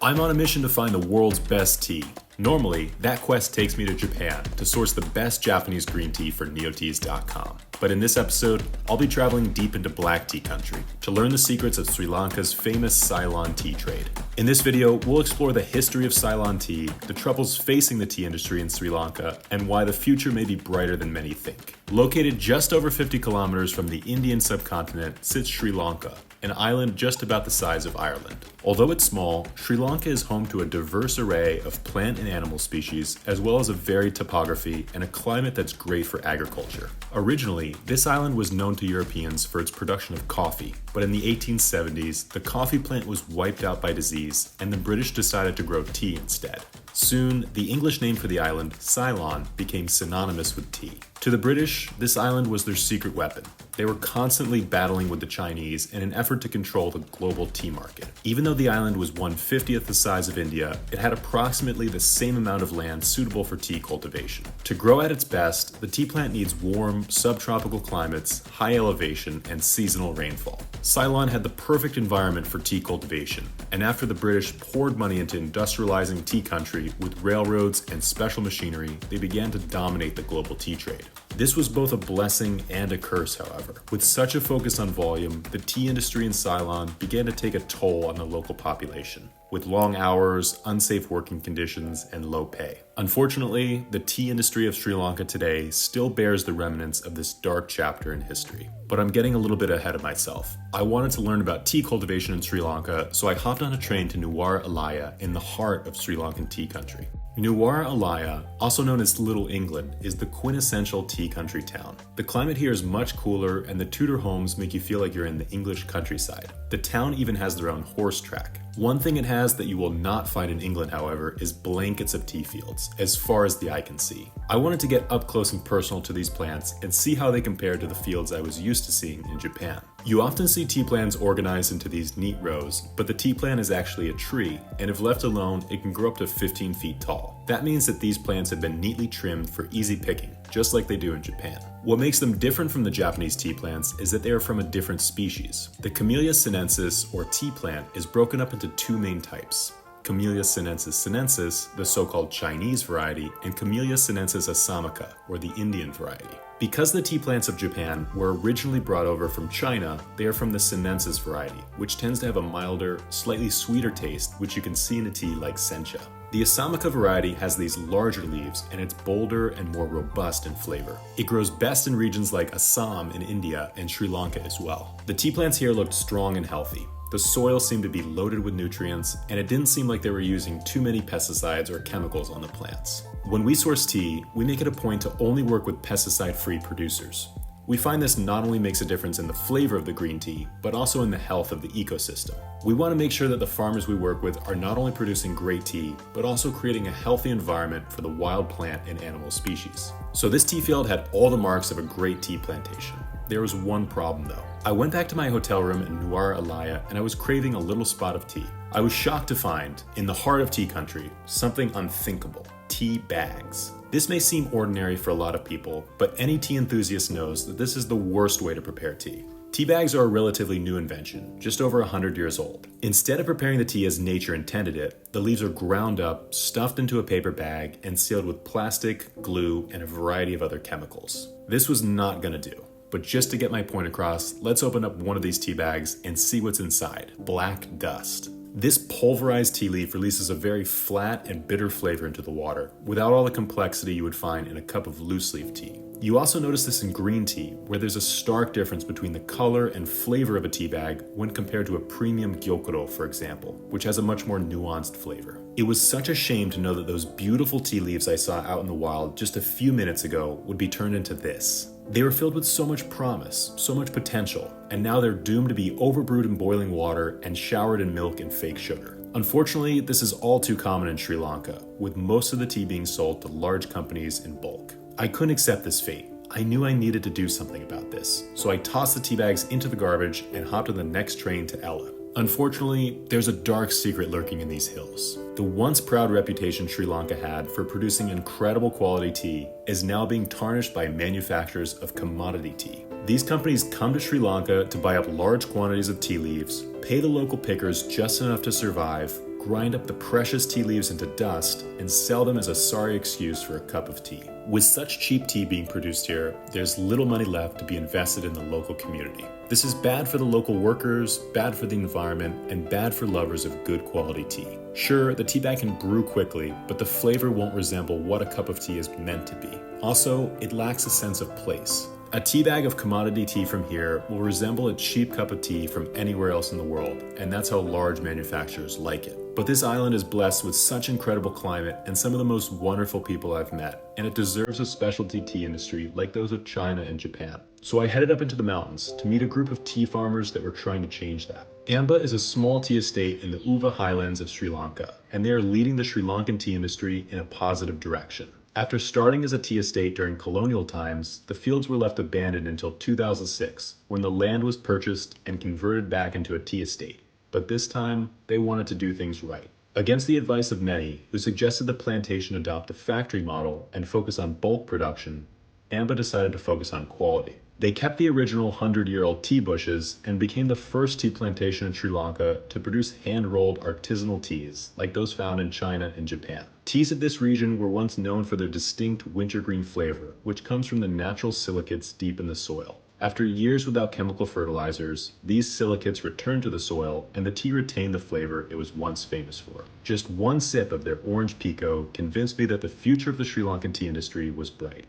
I'm on a mission to find the world's best tea. Normally, that quest takes me to Japan to source the best Japanese green tea for neoteas.com. But in this episode, I'll be traveling deep into black tea country to learn the secrets of Sri Lanka's famous Ceylon tea trade. In this video, we'll explore the history of Ceylon tea, the troubles facing the tea industry in Sri Lanka, and why the future may be brighter than many think. Located just over 50 kilometers from the Indian subcontinent sits Sri Lanka, an island just about the size of Ireland. Although it's small, Sri Lanka is home to a diverse array of plant and animal species, as well as a varied topography and a climate that's great for agriculture. Originally, this island was known to Europeans for its production of coffee, but in the 1870s, the coffee plant was wiped out by disease, and the British decided to grow tea instead. Soon, the English name for the island, Ceylon, became synonymous with tea. To the British, this island was their secret weapon. They were constantly battling with the Chinese in an effort to control the global tea market. Even though the island was 1/50th the size of India, it had approximately the same amount of land suitable for tea cultivation. To grow at its best, the tea plant needs warm, subtropical climates, high elevation, and seasonal rainfall. Ceylon had the perfect environment for tea cultivation, and after the British poured money into industrializing tea country with railroads and special machinery, they began to dominate the global tea trade. This was both a blessing and a curse, however. With such a focus on volume, the tea industry in Ceylon began to take a toll on the local population, with long hours, unsafe working conditions, and low pay. Unfortunately, the tea industry of Sri Lanka today still bears the remnants of this dark chapter in history. But I'm getting a little bit ahead of myself. I wanted to learn about tea cultivation in Sri Lanka, so I hopped on a train to Nuwara Eliya in the heart of Sri Lankan tea country. Nuwara Eliya, also known as Little England, is the quintessential tea country town. The climate here is much cooler, and the Tudor homes make you feel like you're in the English countryside. The town even has their own horse track. One thing it has that you will not find in England, however, is blankets of tea fields, as far as the eye can see. I wanted to get up close and personal to these plants and see how they compare to the fields I was used to seeing in Japan. You often see tea plants organized into these neat rows, but the tea plant is actually a tree, and if left alone, it can grow up to 15 feet tall. That means that these plants have been neatly trimmed for easy picking, just like they do in Japan. What makes them different from the Japanese tea plants is that they are from a different species. The Camellia sinensis, or tea plant, is broken up into two main types: Camellia sinensis, the so-called Chinese variety, and Camellia sinensis assamica, or the Indian variety. Because the tea plants of Japan were originally brought over from China, they are from the sinensis variety, which tends to have a milder, slightly sweeter taste, which you can see in a tea like sencha. The assamica variety has these larger leaves, and it's bolder and more robust in flavor. It grows best in regions like Assam in India and Sri Lanka as well. The tea plants here looked strong and healthy. The soil seemed to be loaded with nutrients, and it didn't seem like they were using too many pesticides or chemicals on the plants. When we source tea, we make it a point to only work with pesticide-free producers. We find this not only makes a difference in the flavor of the green tea, but also in the health of the ecosystem. We want to make sure that the farmers we work with are not only producing great tea, but also creating a healthy environment for the wild plant and animal species. So this tea field had all the marks of a great tea plantation. There was one problem though. I went back to my hotel room in Nuwara Eliya and I was craving a little spot of tea. I was shocked to find, in the heart of tea country, something unthinkable: tea bags. This may seem ordinary for a lot of people, but any tea enthusiast knows that this is the worst way to prepare tea. Tea bags are a relatively new invention, just over 100 years old. Instead of preparing the tea as nature intended it, the leaves are ground up, stuffed into a paper bag, and sealed with plastic, glue, and a variety of other chemicals. This was not gonna do. But just to get my point across, let's open up one of these tea bags and see what's inside: black dust. This pulverized tea leaf releases a very flat and bitter flavor into the water, without all the complexity you would find in a cup of loose leaf tea. You also notice this in green tea, where there's a stark difference between the color and flavor of a tea bag when compared to a premium gyokuro, for example, which has a much more nuanced flavor. It was such a shame to know that those beautiful tea leaves I saw out in the wild just a few minutes ago would be turned into this. They were filled with so much promise, so much potential, and now they're doomed to be overbrewed in boiling water and showered in milk and fake sugar. Unfortunately, this is all too common in Sri Lanka, with most of the tea being sold to large companies in bulk. I couldn't accept this fate. I knew I needed to do something about this, so I tossed the tea bags into the garbage and hopped on the next train to Ella. Unfortunately, there's a dark secret lurking in these hills. The once proud reputation Sri Lanka had for producing incredible quality tea is now being tarnished by manufacturers of commodity tea. These companies come to Sri Lanka to buy up large quantities of tea leaves, pay the local pickers just enough to survive, grind up the precious tea leaves into dust, and sell them as a sorry excuse for a cup of tea. With such cheap tea being produced here, there's little money left to be invested in the local community. This is bad for the local workers, bad for the environment, and bad for lovers of good quality tea. Sure, the tea bag can brew quickly, but the flavor won't resemble what a cup of tea is meant to be. Also, it lacks a sense of place. A tea bag of commodity tea from here will resemble a cheap cup of tea from anywhere else in the world, and that's how large manufacturers like it. But this island is blessed with such incredible climate and some of the most wonderful people I've met, and it deserves a specialty tea industry like those of China and Japan. So I headed up into the mountains to meet a group of tea farmers that were trying to change that. Amba is a small tea estate in the Uva highlands of Sri Lanka, and they are leading the Sri Lankan tea industry in a positive direction. After starting as a tea estate during colonial times, the fields were left abandoned until 2006, when the land was purchased and converted back into a tea estate. But this time, they wanted to do things right. Against the advice of many, who suggested the plantation adopt a factory model and focus on bulk production, Amba decided to focus on quality. They kept the original 100-year-old tea bushes and became the first tea plantation in Sri Lanka to produce hand-rolled artisanal teas, like those found in China and Japan. Teas of this region were once known for their distinct wintergreen flavor, which comes from the natural silicates deep in the soil. After years without chemical fertilizers, these silicates returned to the soil and the tea retained the flavor it was once famous for. Just one sip of their orange Pekoe convinced me that the future of the Sri Lankan tea industry was bright.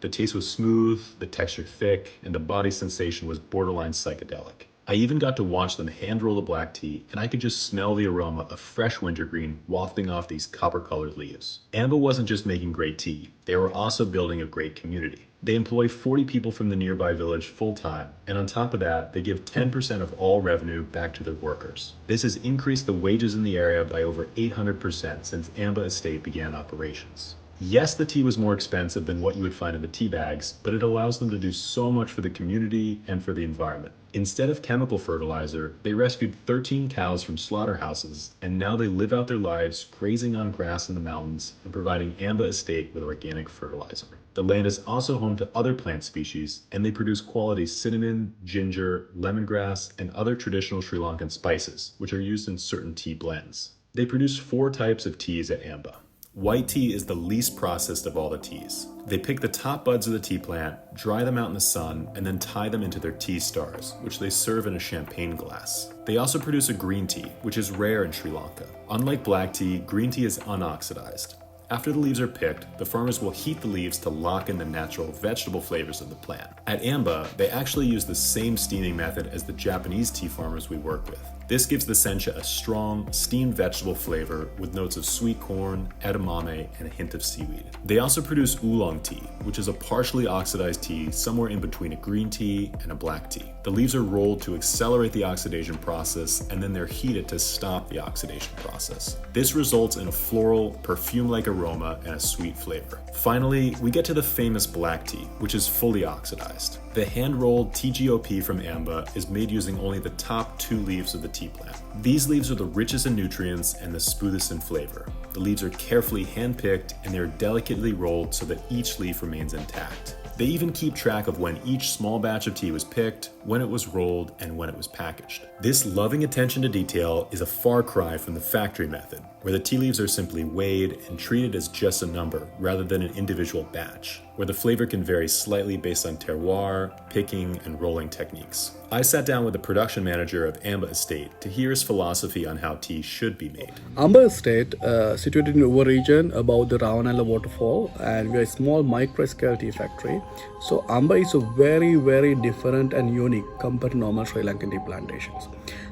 The taste was smooth, the texture thick, and the body sensation was borderline psychedelic. I even got to watch them hand roll the black tea, and I could just smell the aroma of fresh wintergreen wafting off these copper-colored leaves. Amba wasn't just making great tea, they were also building a great community. They employ 40 people from the nearby village full-time, and on top of that, they give 10% of all revenue back to their workers. This has increased the wages in the area by over 800% since Amba Estate began operations. Yes, the tea was more expensive than what you would find in the tea bags, but it allows them to do so much for the community and for the environment. Instead of chemical fertilizer, they rescued 13 cows from slaughterhouses, and now they live out their lives grazing on grass in the mountains and providing Amba Estate with organic fertilizer. The land is also home to other plant species, and they produce quality cinnamon, ginger, lemongrass, and other traditional Sri Lankan spices, which are used in certain tea blends. They produce 4 types of teas at Amba. White tea is the least processed of all the teas. They pick the top buds of the tea plant, dry them out in the sun, and then tie them into their tea stars, which they serve in a champagne glass. They also produce a green tea, which is rare in Sri Lanka. Unlike black tea, green tea is unoxidized. After the leaves are picked, the farmers will heat the leaves to lock in the natural vegetable flavors of the plant. At Amba, they actually use the same steaming method as the Japanese tea farmers we work with. This gives the sencha a strong, steamed vegetable flavor with notes of sweet corn, edamame, and a hint of seaweed. They also produce Oolong Tea, which is a partially oxidized tea somewhere in between a green tea and a black tea. The leaves are rolled to accelerate the oxidation process, and then they're heated to stop the oxidation process. This results in a floral, perfume-like aroma and a sweet flavor. Finally, we get to the famous black tea, which is fully oxidized. The hand-rolled TGOP from Amba is made using only the top 2 leaves of the tea plant. These leaves are the richest in nutrients and the smoothest in flavor. The leaves are carefully hand-picked and they are delicately rolled so that each leaf remains intact. They even keep track of when each small batch of tea was picked, when it was rolled, and when it was packaged. This loving attention to detail is a far cry from the factory method, where the tea leaves are simply weighed and treated as just a number rather than an individual batch, where the flavor can vary slightly based on terroir, picking, and rolling techniques. I sat down with the production manager of Amba Estate to hear his philosophy on how tea should be made. Amba Estate, situated in Uva region above the Ravanala waterfall, and we are a small micro-scale tea factory. So Amba is a very, very different and unique compared to normal Sri Lankan tea plantations,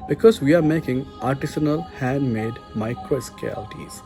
because we are making artisanal, handmade, micro-scale teas.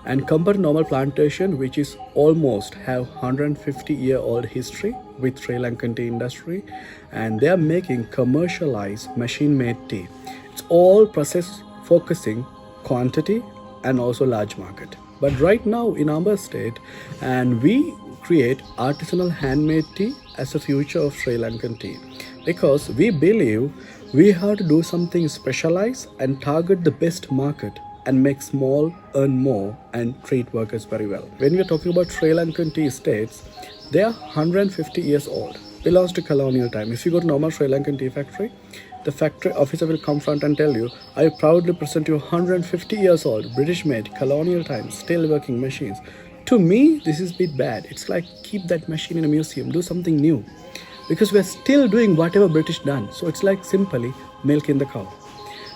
And compared to normal plantation, which is almost have 150-year-old history with Sri Lankan tea industry, and they are making commercialized machine-made tea. It's all process focusing quantity and also large market. But right now in Amba Estate, and we create artisanal handmade tea as a future of Sri Lankan tea, because we believe we have to do something specialized and target the best market and make small, earn more, and treat workers very well. When we are talking about Sri Lankan tea estates, they are 150 years old, belongs to colonial time. If you go to normal Sri Lankan tea factory, the factory officer will come front and tell you, I proudly present you 150 years old, British made, colonial times, still working machines. To me, this is a bit bad. It's like keep that machine in a museum, do something new. Because we're still doing whatever British done. So it's like simply milking the cow.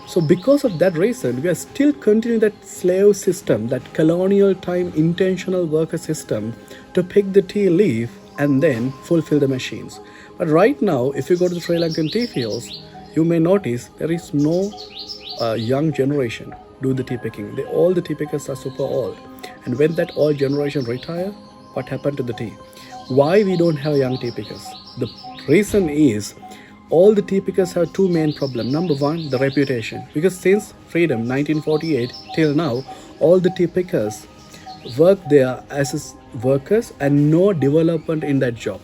So because of that reason, we are still continuing that slave system, that colonial time intentional worker system to pick the tea leaf and then fulfill the machines. But right now, if you go to the Sri Lankan tea fields, you may notice there is no young generation do the tea picking. All the tea pickers are super old. And when that old generation retire, what happened to the tea? Why we don't have young tea pickers? The reason is all the tea pickers have two main problems. Number one, the reputation. Because since freedom, 1948 till now, all the tea pickers work there as workers and no development in that job.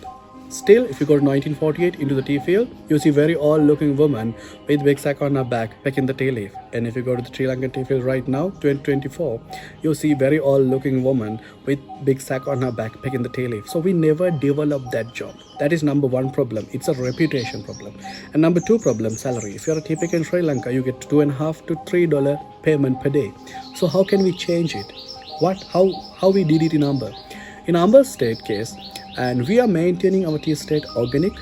Still, if you go to 1948 into the tea field, you see very old looking woman with big sack on her back picking the tea leaf. And if you go to the Sri Lankan tea field right now, 2024, you see very old looking woman with big sack on her back picking the tea leaf. So we never develop that job. That is number one problem. It's a reputation problem. And number two problem, salary. If you're a tea picker in Sri Lanka, you get $2.5 to $3 payment per day. So how can we change it? How we did it in Amba? In Amba state case, and we are maintaining our tea estate organic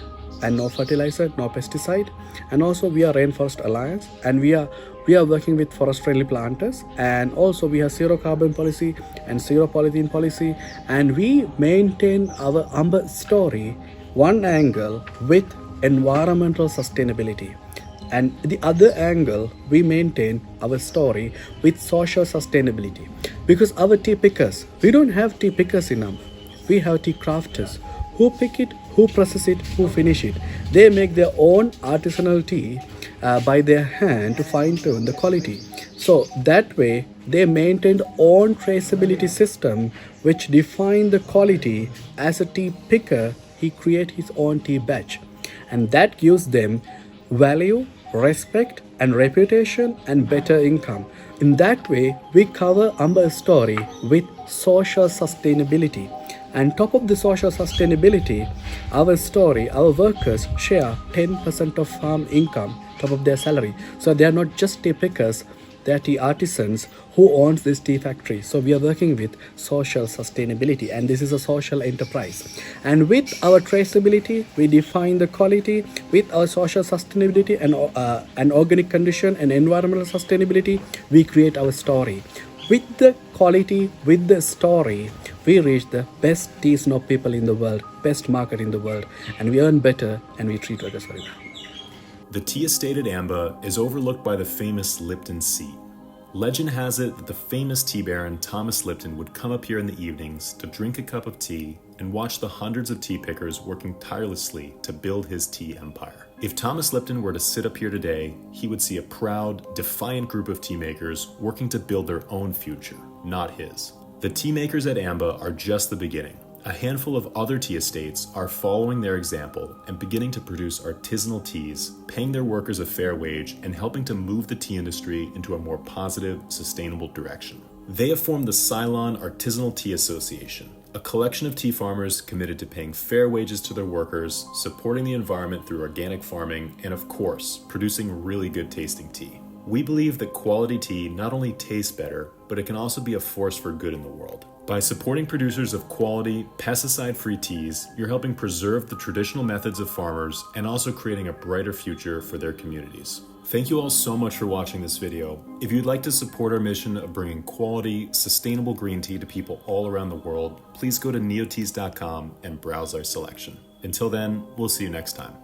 and no fertilizer, no pesticide, and also we are Rainforest Alliance, and we are working with forest friendly planters, and also we have zero carbon policy and zero polythene policy, and we maintain our Amba story one angle with environmental sustainability, and the other angle we maintain our story with social sustainability. Because our tea pickers, we don't have tea pickers in Amba. We have tea crafters who pick it, who process it, who finish it. They make their own artisanal tea by their hand to fine tune the quality. So that way they maintain their own traceability system which define the quality. As a tea picker, he create his own tea batch, and that gives them value, respect and reputation and better income. In that way, we cover Amba's story with social sustainability. And top of the social sustainability, our story, our workers share 10% of farm income top of their salary. So they are not just tea pickers, they are tea artisans who owns this tea factory. So we are working with social sustainability, and this is a social enterprise. And with our traceability, we define the quality. With our social sustainability and organic condition and environmental sustainability, we create our story. With the quality, with the story, we reach the best tea snob people in the world, best market in the world, and we earn better and we treat workers very well. The tea estate at Amba is overlooked by the famous Lipton Sea. Legend has it that the famous tea baron Thomas Lipton would come up here in the evenings to drink a cup of tea and watch the hundreds of tea pickers working tirelessly to build his tea empire. If Thomas Lipton were to sit up here today, he would see a proud, defiant group of tea makers working to build their own future, not his. The tea makers at Amba are just the beginning. A handful of other tea estates are following their example and beginning to produce artisanal teas, paying their workers a fair wage and helping to move the tea industry into a more positive, sustainable direction. They have formed the Ceylon Artisanal Tea Association, a collection of tea farmers committed to paying fair wages to their workers, supporting the environment through organic farming, and of course, producing really good tasting tea. We believe that quality tea not only tastes better, but it can also be a force for good in the world. By supporting producers of quality, pesticide-free teas, you're helping preserve the traditional methods of farmers and also creating a brighter future for their communities. Thank you all so much for watching this video. If you'd like to support our mission of bringing quality, sustainable green tea to people all around the world, please go to neoteas.com and browse our selection. Until then, we'll see you next time.